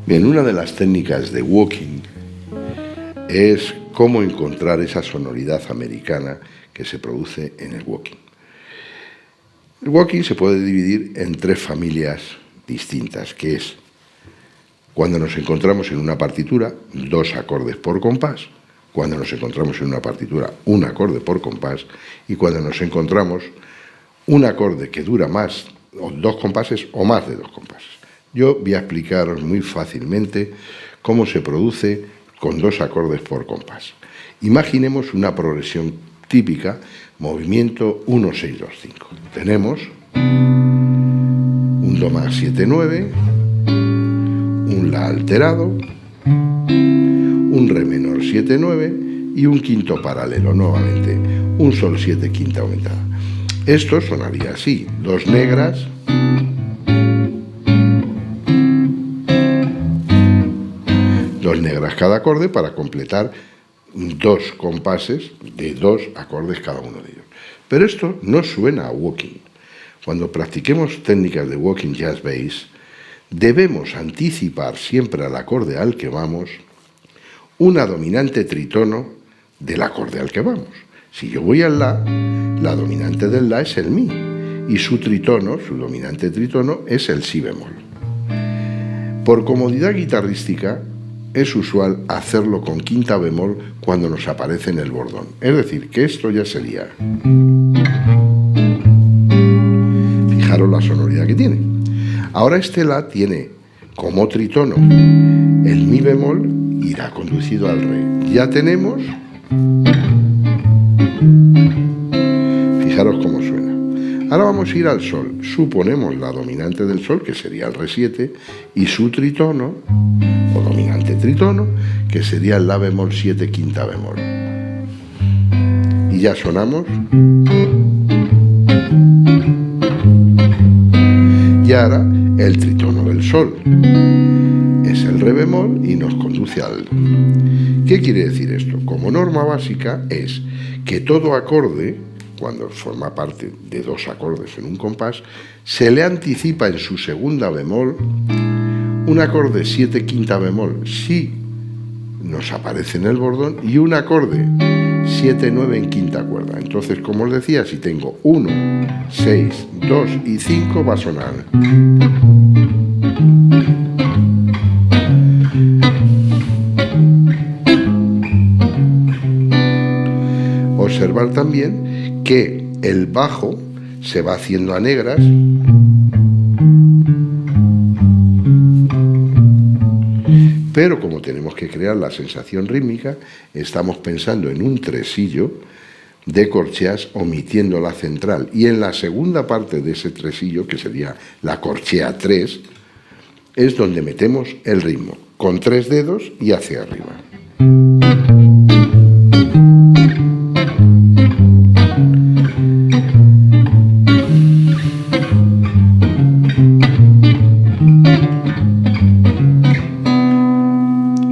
Bien, una de las técnicas de walking es cómo encontrar esa sonoridad americana que se produce en el walking. El walking se puede dividir en tres familias distintas, que es cuando nos encontramos en una partitura, 2 acordes por compás, cuando nos encontramos en una partitura, 1 acorde por compás, y cuando nos encontramos un acorde que dura más, o 2 compases o más de 2 compases. Yo voy a explicaros muy fácilmente cómo se produce con 2 acordes por compás. Imaginemos una progresión típica, movimiento 1, 6, 2, 5. Tenemos un Do más 7, 9, un La alterado, un Re menor 7, 9 y un quinto paralelo, nuevamente, un Sol 7 quinta aumentada. Esto sonaría así: 2 negras, cada acorde para completar 2 compases de 2 acordes cada uno de ellos. Pero esto no suena a walking. Cuando practiquemos técnicas de walking jazz bass, debemos anticipar siempre al acorde al que vamos una dominante tritono del acorde al que vamos. Si yo voy al la dominante del La es el Mi, y su tritono, su dominante tritono, es el Si bemol. Por comodidad guitarrística, es usual hacerlo con quinta bemol cuando nos aparece en el bordón. Es decir, que esto ya sería... Fijaros la sonoridad que tiene. Ahora este La tiene como tritono el Mi bemol, irá conducido al Re. Ya tenemos... Fijaros cómo suena. Ahora vamos a ir al Sol. Suponemos la dominante del Sol, que sería el Re 7, y su tritono, o dominante tritono, que sería el La bemol 7 quinta bemol. Y ya sonamos. Y ahora el tritono del Sol es el Re bemol y nos conduce al... ¿Qué quiere decir esto? Como norma básica es que todo acorde, cuando forma parte de 2 acordes en un compás, se le anticipa en su segunda bemol un acorde 7 quinta bemol si nos aparece en el bordón y un acorde 7, 9 en quinta cuerda. Entonces, como os decía, si tengo 1, 6, 2 y 5 va a sonar. Observar también que el bajo se va haciendo a negras, pero como tenemos que crear la sensación rítmica, estamos pensando en un tresillo de corcheas omitiendo la central, y en la segunda parte de ese tresillo, que sería la corchea 3, es donde metemos el ritmo, con 3 dedos y hacia arriba.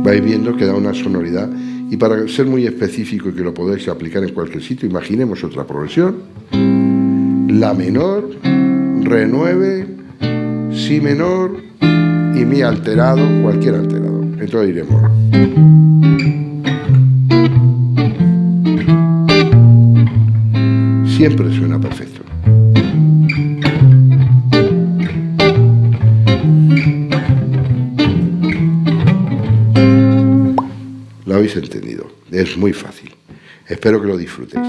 Vais viendo que da una sonoridad, y para ser muy específico y que lo podáis aplicar en cualquier sitio, imaginemos otra progresión: La menor, Re 9, Si menor y Mi alterado, cualquier alterado. Entonces diremos... Siempre suena perfecto. Lo habéis entendido, es muy fácil. Espero que lo disfrutéis.